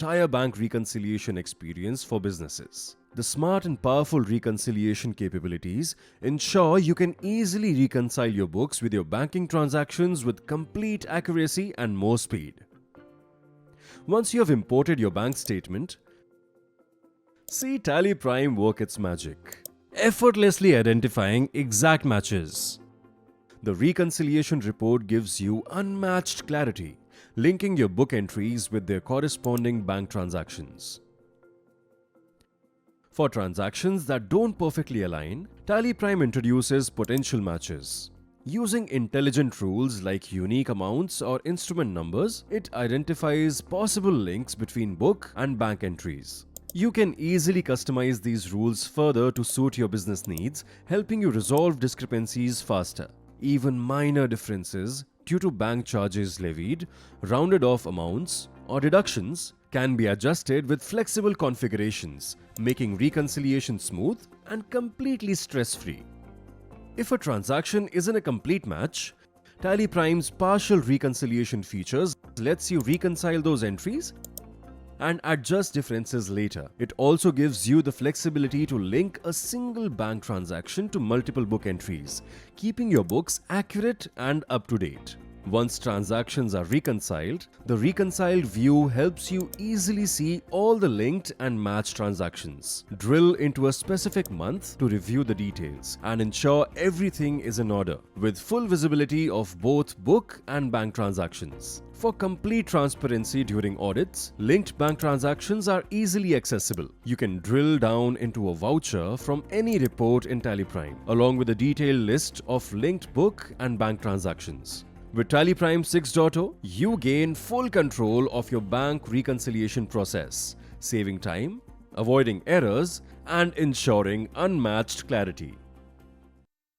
entire bank reconciliation experience for businesses. The smart and powerful reconciliation capabilities ensure you can easily reconcile your books with your banking transactions with complete accuracy and more speed. Once you have imported your bank statement, see Tally Prime work its magic, effortlessly identifying exact matches. The reconciliation report gives you unmatched clarity, linking your book entries with their corresponding bank transactions. For transactions that don't perfectly align, Tally Prime introduces potential matches. Using intelligent rules like unique amounts or instrument numbers, it identifies possible links between book and bank entries. You can easily customize these rules further to suit your business needs, helping you resolve discrepancies faster. Even minor differences due to bank charges levied, rounded off amounts, or deductions can be adjusted with flexible configurations, making reconciliation smooth and completely stress-free. If a transaction isn't a complete match, Tally Prime's partial reconciliation features lets you reconcile those entries and adjust differences later. It also gives you the flexibility to link a single bank transaction to multiple book entries, keeping your books accurate and up to date. Once transactions are reconciled, the reconciled view helps you easily see all the linked and matched transactions. Drill into a specific month to review the details and ensure everything is in order, with full visibility of both book and bank transactions. For complete transparency during audits, linked bank transactions are easily accessible. You can drill down into a voucher from any report in Tally Prime, along with a detailed list of linked book and bank transactions. With Tally Prime 6.0, you gain full control of your bank reconciliation process, saving time, avoiding errors, and ensuring unmatched clarity.